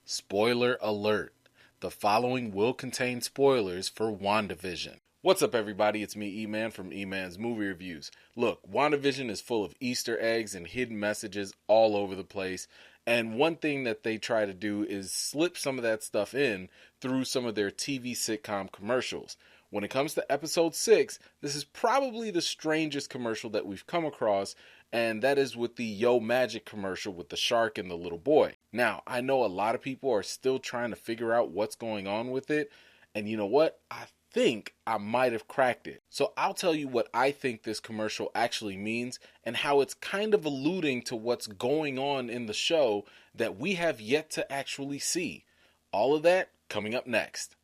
Spoiler alert. The following will contain spoilers for WandaVision. What's up, everybody? It's me, E-Man, from E-Man's Movie Reviews. Look, WandaVision is full of Easter eggs and hidden messages all over the place. And one thing that they try to do is slip some of that stuff in through some of their TV sitcom commercials. When it comes to episode 6, this is probably the strangest commercial that we've come across, and that is with the Yo Magic commercial with the shark and the little boy. Now, I know a lot of people are still trying to figure out what's going on with it, and you know what? I think I might have cracked it. So I'll tell you what I think this commercial actually means and how it's kind of alluding to what's going on in the show that we have yet to actually see. All of that coming up next.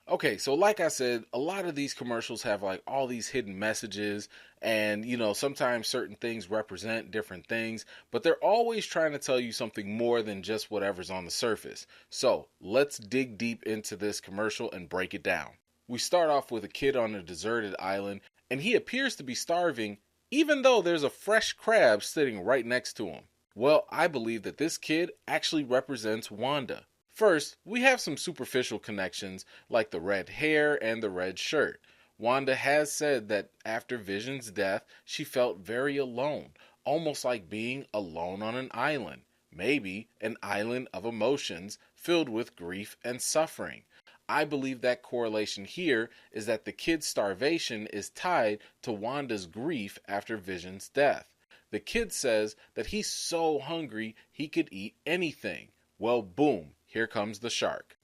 Okay, so like I said, a lot of these commercials have like all these hidden messages, and sometimes certain things represent different things, but they're always trying to tell you something more than just whatever's on the surface. So let's dig deep into this commercial and break it down. We start off with a kid on a deserted island, and he appears to be starving, even though there's a fresh crab sitting right next to him. Well, I believe that this kid actually represents Wanda. First, we have some superficial connections like the red hair and the red shirt. Wanda has said that after Vision's death, she felt very alone, almost like being alone on an island. Maybe an island of emotions filled with grief and suffering. I believe that correlation here is that the kid's starvation is tied to Wanda's grief after Vision's death. The kid says that he's so hungry he could eat anything. Well, boom. Here comes the shark.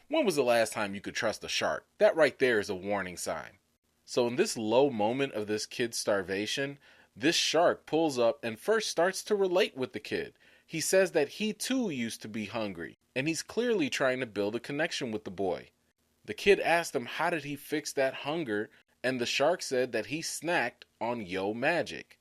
When was the last time you could trust a shark? That right there is a warning sign. So in this low moment of this kid's starvation, this shark pulls up and first starts to relate with the kid. He says that he too used to be hungry, and he's clearly trying to build a connection with the boy. The kid asked him how did he fix that hunger, and the shark said that he snacked on Yo Magic.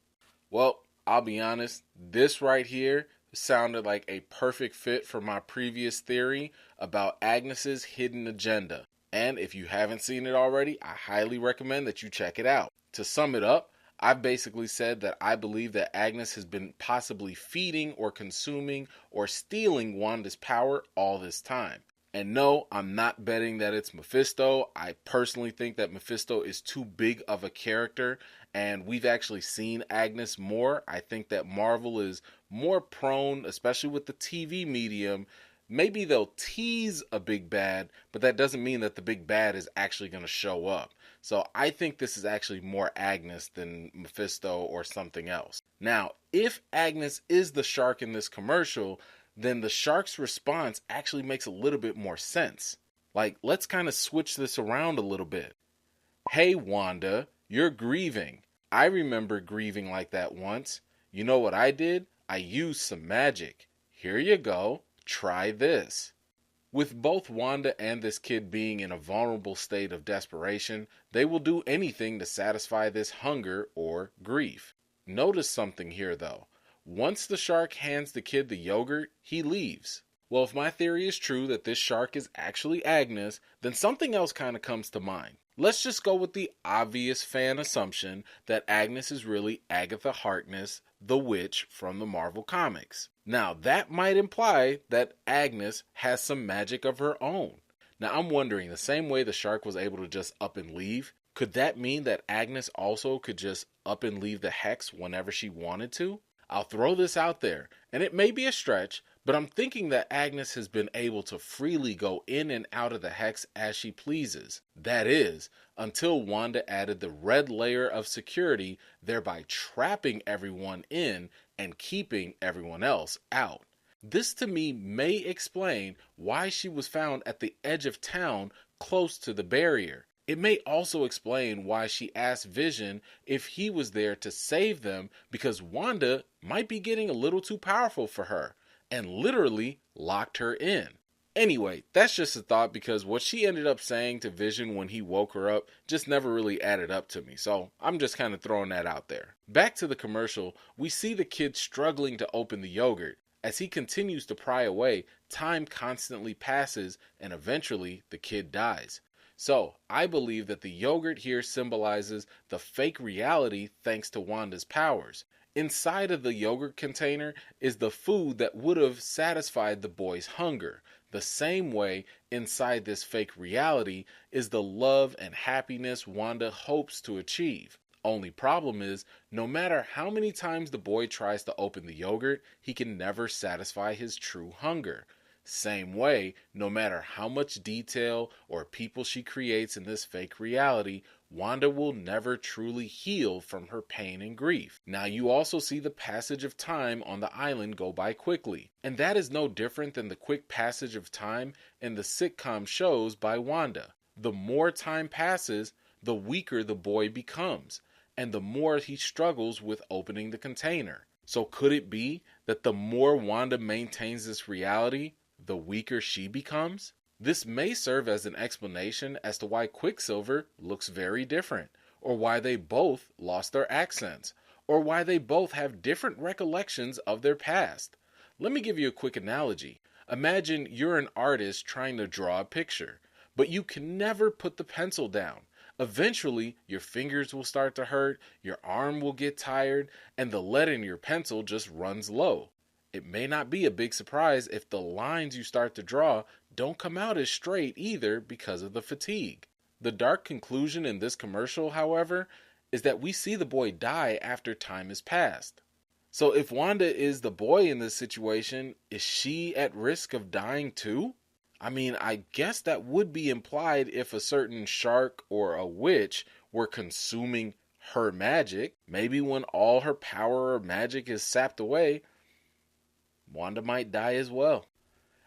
Well, I'll be honest, this right here sounded like a perfect fit for my previous theory about Agnes's hidden agenda. And if you haven't seen it already, I highly recommend that you check it out. To sum it up, I've basically said that I believe that Agnes has been possibly feeding or consuming or stealing Wanda's power all this time. And no, I'm not betting that it's Mephisto. I personally think that Mephisto is too big of a character, and we've actually seen Agnes more. I think that Marvel is more prone, especially with the TV medium. Maybe they'll tease a big bad, but that doesn't mean that the big bad is actually going to show up. So I think this is actually more Agnes than Mephisto or something else. Now, if Agnes is the shark in this commercial, then the shark's response actually makes a little bit more sense. Like, let's kind of switch this around a little bit. Hey, Wanda, you're grieving. I remember grieving like that once. You know what I did? I used some magic. Here you go. Try this. With both Wanda and this kid being in a vulnerable state of desperation, they will do anything to satisfy this hunger or grief. Notice something here, though. Once the shark hands the kid the yogurt, he leaves. Well, if my theory is true that this shark is actually Agnes, then something else kind of comes to mind. Let's just go with the obvious fan assumption that Agnes is really Agatha Harkness, the witch from the Marvel Comics. Now, that might imply that Agnes has some magic of her own. Now, I'm wondering, the same way the shark was able to just up and leave, could that mean that Agnes also could just up and leave the hex whenever she wanted to? I'll throw this out there, and it may be a stretch, but I'm thinking that Agnes has been able to freely go in and out of the hex as she pleases. That is, until Wanda added the red layer of security, thereby trapping everyone in and keeping everyone else out. This to me may explain why she was found at the edge of town close to the barrier. It may also explain why she asked Vision if he was there to save them, because Wanda might be getting a little too powerful for her, and literally locked her in. Anyway, that's just a thought, because what she ended up saying to Vision when he woke her up just never really added up to me, so I'm just kind of throwing that out there. Back to the commercial, we see the kid struggling to open the yogurt. As he continues to pry away, time constantly passes, and eventually the kid dies. So, I believe that the yogurt here symbolizes the fake reality thanks to Wanda's powers. Inside of the yogurt container is the food that would have satisfied the boy's hunger. The same way, inside this fake reality is the love and happiness Wanda hopes to achieve. Only problem is, no matter how many times the boy tries to open the yogurt, he can never satisfy his true hunger. Same way, no matter how much detail or people she creates in this fake reality, Wanda will never truly heal from her pain and grief. Now, you also see the passage of time on the island go by quickly, and that is no different than the quick passage of time in the sitcom shows by Wanda. The more time passes, the weaker the boy becomes, and the more he struggles with opening the container. So could it be that the more Wanda maintains this reality, the weaker she becomes? This may serve as an explanation as to why Quicksilver looks very different, or why they both lost their accents, or why they both have different recollections of their past. Let me give you a quick analogy. Imagine you're an artist trying to draw a picture, but you can never put the pencil down. Eventually, your fingers will start to hurt, your arm will get tired, and the lead in your pencil just runs low. It may not be a big surprise if the lines you start to draw don't come out as straight either because of the fatigue. The dark conclusion in this commercial, however, is that we see the boy die after time has passed. So if Wanda is the boy in this situation, is she at risk of dying too? I mean, I guess that would be implied if a certain shark or a witch were consuming her magic. Maybe when all her power or magic is sapped away, Wanda might die as well.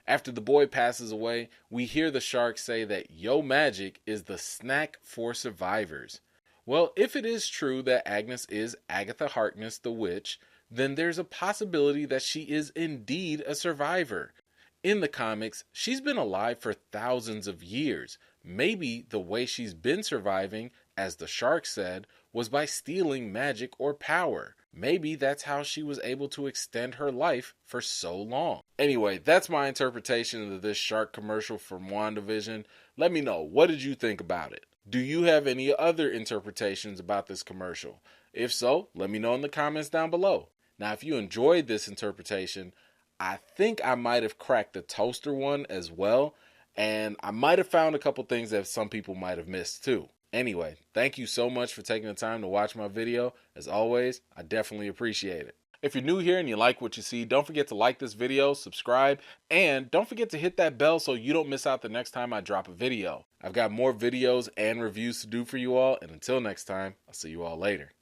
After the boy passes away, we hear the shark say that Yo Magic is the snack for survivors. Well, if it is true that Agnes is Agatha Harkness the witch, then there's a possibility that she is indeed a survivor. In the comics, she's been alive for thousands of years. Maybe the way she's been surviving, as the shark said, was by stealing magic or power. Maybe that's how she was able to extend her life for so long. Anyway, that's my interpretation of this shark commercial from WandaVision. Let me know, what did you think about it? Do you have any other interpretations about this commercial? If so, let me know in the comments down below. Now, if you enjoyed this interpretation, I think I might have cracked the toaster one as well, and I might have found a couple things that some people might have missed too. Anyway, thank you so much for taking the time to watch my video. As always, I definitely appreciate it. If you're new here and you like what you see, don't forget to like this video, subscribe, and don't forget to hit that bell so you don't miss out the next time I drop a video. I've got more videos and reviews to do for you all, and until next time, I'll see you all later.